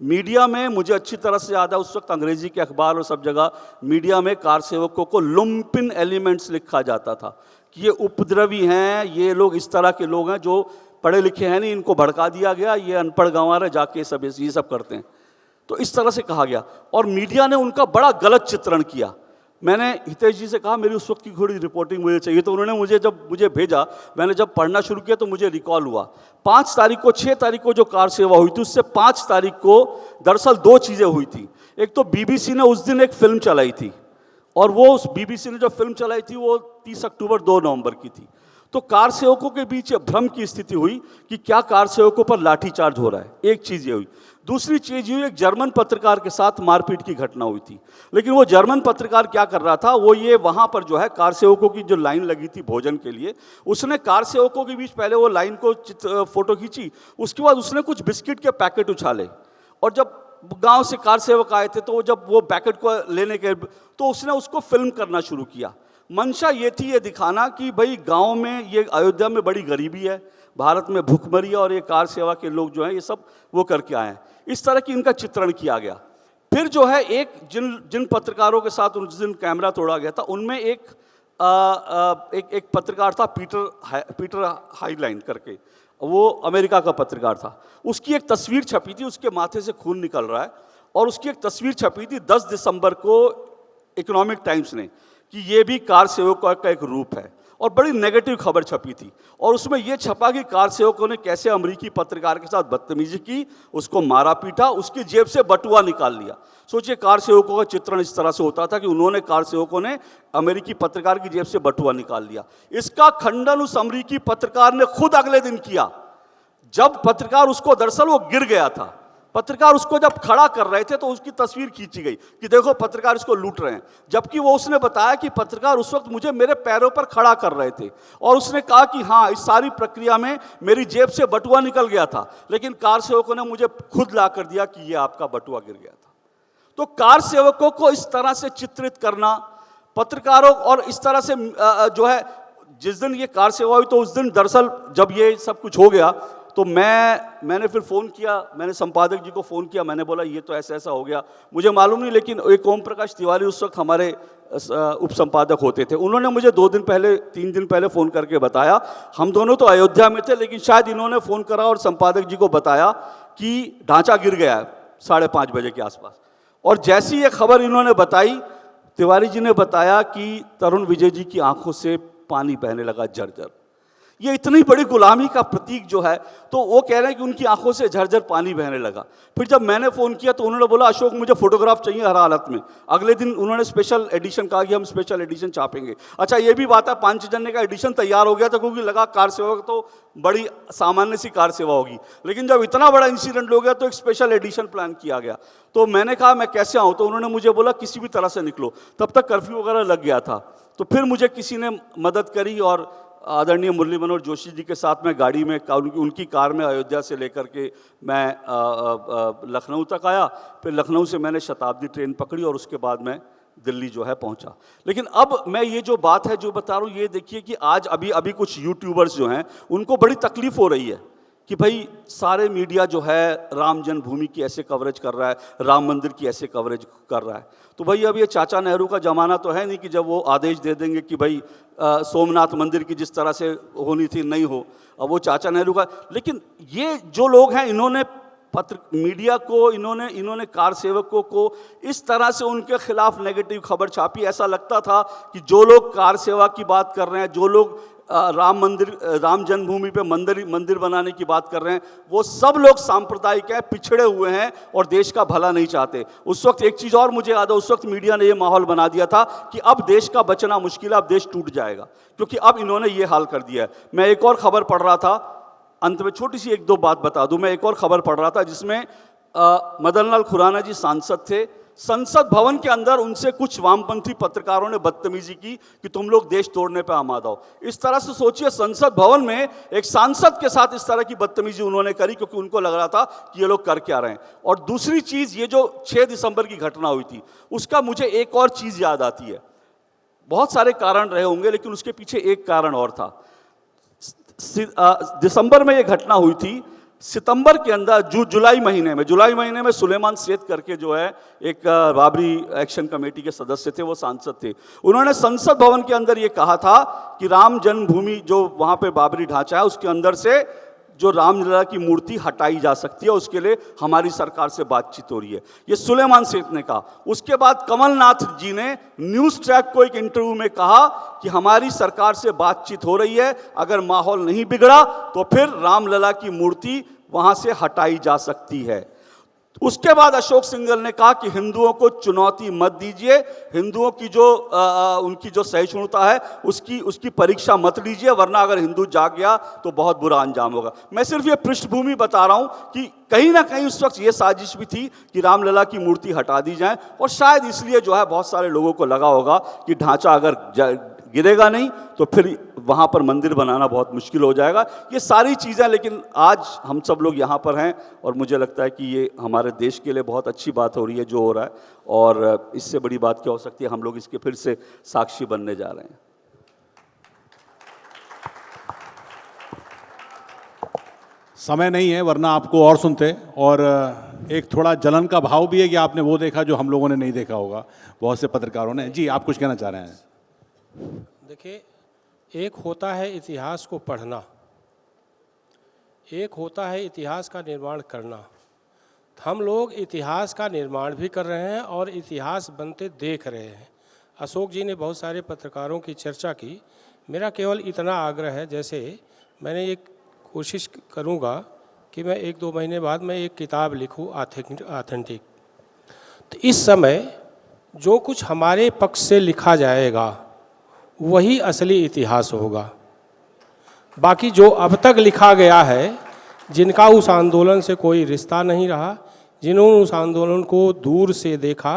मीडिया में मुझे अच्छी तरह से याद है, उस वक्त अंग्रेजी के अखबार और सब जगह मीडिया में कार सेवकों को लुम्पिन एलिमेंट्स लिखा जाता था कि ये उपद्रवी हैं, ये लोग इस तरह के लोग हैं जो पढ़े लिखे हैं नहीं, इनको भड़का दिया गया, ये अनपढ़ गंवार है, जाके ये सब करते हैं। तो इस तरह से कहा गया और मीडिया ने उनका बड़ा गलत चित्रण किया। मैंने हितेश जी से कहा मेरी उस वक्त की थोड़ी रिपोर्टिंग मुझे चाहिए, तो उन्होंने मुझे भेजा। मैंने जब पढ़ना शुरू किया तो मुझे रिकॉल हुआ 5 तारीख को 6 तारीख को जो कार सेवा हुई थी, उससे 5 तारीख को दरअसल 2 चीज़ें हुई थी। एक तो बीबीसी ने उस दिन एक फिल्म चलाई थी, और वो उस बीबीसी ने जो फिल्म चलाई थी वो 30 अक्टूबर 2 नवंबर की थी। तो कार सेवकों के बीच भ्रम की स्थिति हुई कि क्या कार सेवकों पर लाठीचार्ज हो रहा है, एक चीज़ ये हुई। दूसरी चीज़ ये, एक जर्मन पत्रकार के साथ मारपीट की घटना हुई थी। लेकिन वो जर्मन पत्रकार क्या कर रहा था, वो ये वहाँ पर जो है कार सेवकों की जो लाइन लगी थी भोजन के लिए, उसने कार सेवकों के बीच पहले वो लाइन को फोटो खींची, उसके बाद उसने कुछ बिस्किट के पैकेट उछाले, और जब गांव से कार सेवक आए थे तो जब वो पैकेट को लेने के तो उसने उसको फिल्म करना शुरू किया। मंशा ये थी ये दिखाना कि भाई गांव में ये अयोध्या में बड़ी गरीबी है, भारत में भूखमरी है, और ये कार सेवा के लोग जो हैं ये सब वो करके आए हैं। इस तरह की इनका चित्रण किया गया। फिर जो है एक जिन पत्रकारों के साथ उस दिन कैमरा तोड़ा गया था, उनमें एक पत्रकार था पीटर हाइलाइन करके, वो अमेरिका का पत्रकार था। उसकी एक तस्वीर छपी थी, उसके माथे से खून निकल रहा है, और उसकी एक तस्वीर छपी थी 10 दिसंबर को इकोनॉमिक टाइम्स ने कि ये भी कार सेवकों का एक रूप है, और बड़ी नेगेटिव खबर छपी थी। और उसमें यह छपा कि कार सेवकों ने कैसे अमेरिकी पत्रकार के साथ बदतमीजी की, उसको मारा पीटा, उसकी जेब से बटुआ निकाल लिया। सोचिए कार सेवकों का चित्रण इस तरह से होता था कि कार सेवकों ने अमेरिकी पत्रकार की जेब से बटुआ निकाल लिया। इसका खंडन उस अमेरिकी पत्रकार ने खुद अगले दिन किया, जब पत्रकार उसको, दरअसल वो गिर गया था, पत्रकार उसको जब खड़ा कर रहे थे तो उसकी तस्वीर खींची गई कि देखो पत्रकार इसको लूट रहे हैं, जबकि वो उसने बताया कि पत्रकार उस वक्त मुझे मेरे पैरों पर खड़ा कर रहे थे, और उसने कहा कि हाँ इस सारी प्रक्रिया में मेरी जेब से बटुआ निकल गया था, लेकिन कार सेवकों ने मुझे खुद ला कर दिया कि ये आपका बटुआ गिर गया था। तो कार सेवकों को इस तरह से चित्रित करना, पत्रकारों, और इस तरह से जो है, जिस दिन ये कार सेवा हुई तो उस दिन दरअसल जब ये सब कुछ हो गया तो मैंने फिर फ़ोन किया, मैंने संपादक जी को फ़ोन किया, मैंने बोला ये तो ऐसा ऐसा हो गया, मुझे मालूम नहीं, लेकिन एक ओम प्रकाश तिवारी उस वक्त हमारे उप संपादक होते थे, उन्होंने मुझे 2 दिन पहले 3 दिन पहले फ़ोन करके बताया। हम दोनों तो अयोध्या में थे, लेकिन शायद इन्होंने फ़ोन करा और संपादक जी को बताया कि ढांचा गिर गया है 5:30 बजे के आसपास। और जैसी ये खबर इन्होंने बताई, तिवारी जी ने बताया कि तरुण विजय जी की आंखों से पानी बहने लगा झरझर। ये इतनी बड़ी गुलामी का प्रतीक जो है, तो वो कह रहे हैं कि उनकी आंखों से झरझर पानी बहने लगा। फिर जब मैंने फ़ोन किया तो उन्होंने बोला अशोक मुझे फोटोग्राफ चाहिए हर हालत में। अगले दिन उन्होंने स्पेशल एडिशन कहा कि हम स्पेशल एडिशन छापेंगे। अच्छा ये भी बात है, पांचजन्य का एडिशन तैयार हो गया था, क्योंकि लगा कार सेवा तो बड़ी सामान्य सी कार सेवा होगी, लेकिन जब इतना बड़ा इंसिडेंट हो गया तो एक स्पेशल एडिशन प्लान किया गया। तो मैंने कहा मैं कैसे आऊँ, तो उन्होंने मुझे बोला किसी भी तरह से निकलो। तब तक कर्फ्यू वगैरह लग गया था, तो फिर मुझे किसी ने मदद करी, और आदरणीय मुरली मनोहर जोशी जी के साथ मैं गाड़ी में उनकी कार में अयोध्या से लेकर के मैं लखनऊ तक आया। फिर लखनऊ से मैंने शताब्दी ट्रेन पकड़ी और उसके बाद मैं दिल्ली जो है पहुंचा। लेकिन अब मैं ये जो बात है जो बता रहा हूँ, ये देखिए कि आज अभी कुछ यूट्यूबर्स जो हैं उनको बड़ी तकलीफ हो रही है कि भाई सारे मीडिया जो है राम जन्मभूमि की ऐसे कवरेज कर रहा है, राम मंदिर की ऐसे कवरेज कर रहा है। तो भाई अब ये चाचा नेहरू का ज़माना तो है नहीं कि जब वो आदेश दे देंगे कि भाई सोमनाथ मंदिर की जिस तरह से होनी थी नहीं हो, अब वो चाचा नेहरू का। लेकिन ये जो लोग हैं इन्होंने मीडिया को, इन्होंने कार सेवकों को इस तरह से उनके खिलाफ नेगेटिव खबर छापी, ऐसा लगता था कि जो लोग कार सेवा की बात कर रहे हैं, जो लोग राम जन्मभूमि पे मंदिर बनाने की बात कर रहे हैं, वो सब लोग सांप्रदायिक हैं, पिछड़े हुए हैं और देश का भला नहीं चाहते। उस वक्त एक चीज़ और मुझे याद है, उस वक्त मीडिया ने ये माहौल बना दिया था कि अब देश का बचना मुश्किल है, अब देश टूट जाएगा, क्योंकि अब इन्होंने ये हाल कर दिया है। मैं एक और खबर पढ़ रहा था, अंत में छोटी सी 1-2 बात बता दूं। मैं एक और खबर पढ़ रहा था जिसमें मदन लाल खुराना जी सांसद थे, संसद भवन के अंदर उनसे कुछ वामपंथी पत्रकारों ने बदतमीजी की कि तुम लोग देश तोड़ने पे आमादा हो। इस तरह से सोचिए, संसद भवन में एक सांसद के साथ इस तरह की बदतमीजी उन्होंने करी, क्योंकि उनको लग रहा था कि ये लोग कर क्या रहे हैं। और दूसरी चीज, ये जो 6 दिसंबर की घटना हुई थी, उसका मुझे एक और चीज याद आती है। बहुत सारे कारण रहे होंगे, लेकिन उसके पीछे एक कारण और था। दिसंबर में ये घटना हुई थी, सितंबर के अंदर जुलाई महीने में सुलेमान सेठ करके जो है एक बाबरी एक्शन कमेटी के सदस्य थे, वो सांसद थे। उन्होंने संसद भवन के अंदर ये कहा था कि राम जन्मभूमि जो वहां पे बाबरी ढांचा है, उसके अंदर से जो रामलला की मूर्ति हटाई जा सकती है, उसके लिए हमारी सरकार से बातचीत हो रही है। ये सुलेमान सेठ ने कहा। उसके बाद कमलनाथ जी ने न्यूज़ ट्रैक को एक इंटरव्यू में कहा कि हमारी सरकार से बातचीत हो रही है, अगर माहौल नहीं बिगड़ा तो फिर रामलला की मूर्ति वहां से हटाई जा सकती है। उसके बाद अशोक सिंघल ने कहा कि हिंदुओं को चुनौती मत दीजिए, हिंदुओं की जो उनकी जो सहिष्णुता है उसकी परीक्षा मत लीजिए, वरना अगर हिंदू जाग गया तो बहुत बुरा अंजाम होगा। मैं सिर्फ ये पृष्ठभूमि बता रहा हूं कि कहीं ना कहीं उस वक्त ये साजिश भी थी कि रामलला की मूर्ति हटा दी जाए, और शायद इसलिए जो है बहुत सारे लोगों को लगा होगा कि ढांचा अगर गिरेगा नहीं तो फिर वहाँ पर मंदिर बनाना बहुत मुश्किल हो जाएगा। ये सारी चीज़ें, लेकिन आज हम सब लोग यहाँ पर हैं और मुझे लगता है कि ये हमारे देश के लिए बहुत अच्छी बात हो रही है जो हो रहा है, और इससे बड़ी बात क्या हो सकती है। हम लोग इसके फिर से साक्षी बनने जा रहे हैं। समय नहीं है, वरना आपको और सुनते। और एक थोड़ा जलन का भाव भी है कि आपने वो देखा जो हम लोगों ने नहीं देखा होगा, बहुत से पत्रकारों ने। जी, आप कुछ कहना चाह रहे हैं? देखिए, एक होता है इतिहास को पढ़ना, एक होता है इतिहास का निर्माण करना। हम लोग इतिहास का निर्माण भी कर रहे हैं और इतिहास बनते देख रहे हैं। अशोक जी ने बहुत सारे पत्रकारों की चर्चा की। मेरा केवल इतना आग्रह है, जैसे मैंने एक कोशिश करूंगा कि मैं 1-2 महीने बाद मैं एक किताब लिखूं ऑथेंटिक। तो इस समय जो कुछ हमारे पक्ष से लिखा जाएगा वही असली इतिहास होगा। बाकी जो अब तक लिखा गया है, जिनका उस आंदोलन से कोई रिश्ता नहीं रहा, जिन्होंने उस आंदोलन को दूर से देखा,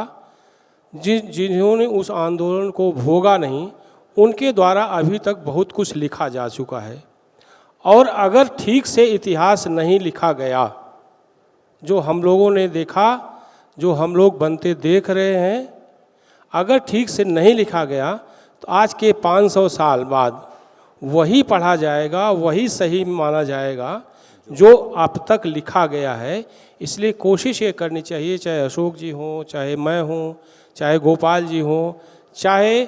जिन्होंने उस आंदोलन को भोगा नहीं, उनके द्वारा अभी तक बहुत कुछ लिखा जा चुका है। और अगर ठीक से इतिहास नहीं लिखा गया, जो हम लोगों ने देखा, जो हम लोग बनते देख रहे हैं, अगर ठीक से नहीं लिखा गया तो आज के 500 साल बाद वही पढ़ा जाएगा, वही सही माना जाएगा जो अब तक लिखा गया है। इसलिए कोशिश ये करनी चाहिए, चाहे अशोक जी हों, चाहे मैं हूँ, चाहे गोपाल जी हों, चाहे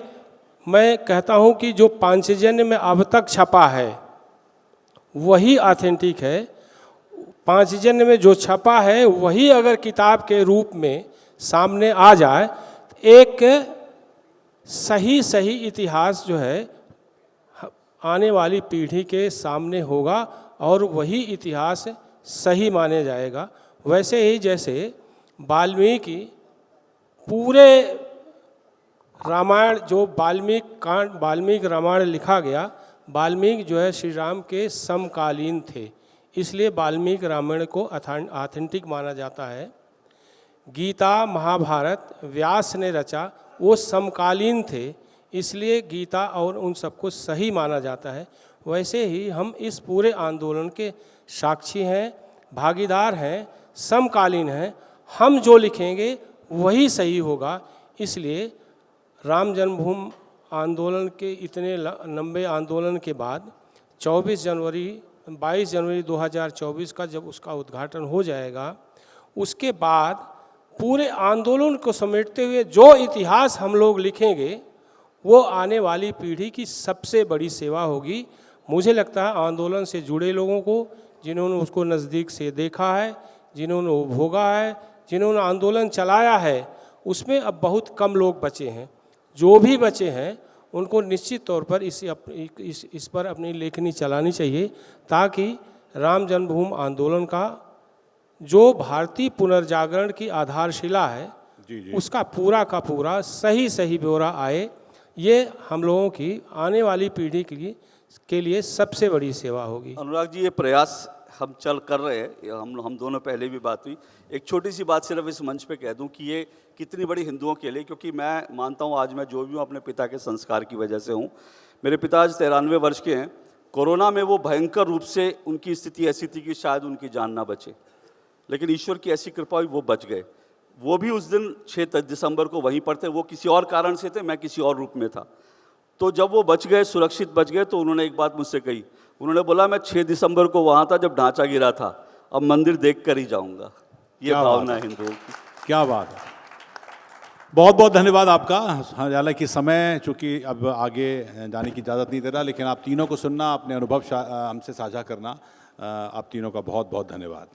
मैं कहता हूँ कि जो पांचजन्य में अब तक छपा है वही ऑथेंटिक है। पांचजन्य में जो छपा है वही अगर किताब के रूप में सामने आ जाए, एक सही इतिहास जो है आने वाली पीढ़ी के सामने होगा और वही इतिहास सही माने जाएगा। वैसे ही जैसे वाल्मीकि पूरे रामायण, जो वाल्मीकि रामायण लिखा गया, वाल्मीकि जो है श्री राम के समकालीन थे, इसलिए वाल्मीकि रामायण को ऑथेंटिक माना जाता है। गीता महाभारत व्यास ने रचा, वो समकालीन थे, इसलिए गीता और उन सबको सही माना जाता है। वैसे ही हम इस पूरे आंदोलन के साक्षी हैं, भागीदार हैं, समकालीन हैं। हम जो लिखेंगे वही सही होगा। इसलिए राम जन्मभूमि आंदोलन के इतने लंबे आंदोलन के बाद 22 जनवरी 2024 का जब उसका उद्घाटन हो जाएगा, उसके बाद पूरे आंदोलन को समेटते हुए जो इतिहास हम लोग लिखेंगे वो आने वाली पीढ़ी की सबसे बड़ी सेवा होगी। मुझे लगता है आंदोलन से जुड़े लोगों को, जिन्होंने उसको नज़दीक से देखा है, जिन्होंने वो भोगा है, जिन्होंने आंदोलन चलाया है, उसमें अब बहुत कम लोग बचे हैं। जो भी बचे हैं उनको निश्चित तौर पर इस पर अपनी लेखनी चलानी चाहिए, ताकि राम जन्मभूमि आंदोलन का जो भारतीय पुनर्जागरण की आधारशिला है उसका पूरा का पूरा सही ब्यौरा आए। ये हम लोगों की आने वाली पीढ़ी के लिए के लिए सबसे बड़ी सेवा होगी। अनुराग जी, ये प्रयास हम कर रहे हैं, ये हम दोनों पहले भी बात हुई। एक छोटी सी बात सिर्फ इस मंच पे कह दूं कि ये कितनी बड़ी हिंदुओं के लिए, क्योंकि मैं मानता हूं आज मैं जो भी हूं अपने पिता के संस्कार की वजह से हूं। मेरे पिता आज 93 वर्ष के हैं। कोरोना में वो भयंकर रूप से उनकी स्थिति ऐसी थी कि शायद उनकी जान ना बचे, लेकिन ईश्वर की ऐसी कृपा हुई वो बच गए। वो भी उस दिन 6 दिसंबर को वहीं पर थे। वो किसी और कारण से थे, मैं किसी और रूप में था। तो जब वो बच गए, सुरक्षित बच गए, तो उन्होंने एक बात मुझसे कही। उन्होंने बोला, मैं 6 दिसंबर को वहाँ था जब ढांचा गिरा था, अब मंदिर देख कर ही जाऊँगा। ये क्या भावना बात है हिंदुओं की। क्या बात है, बहुत बहुत धन्यवाद आपका। हालांकि समय चूँकि अब आगे जाने की इजाज़त नहीं दे रहा, लेकिन आप तीनों को सुनना, अपने अनुभव हमसे साझा करना, आप तीनों का बहुत बहुत धन्यवाद।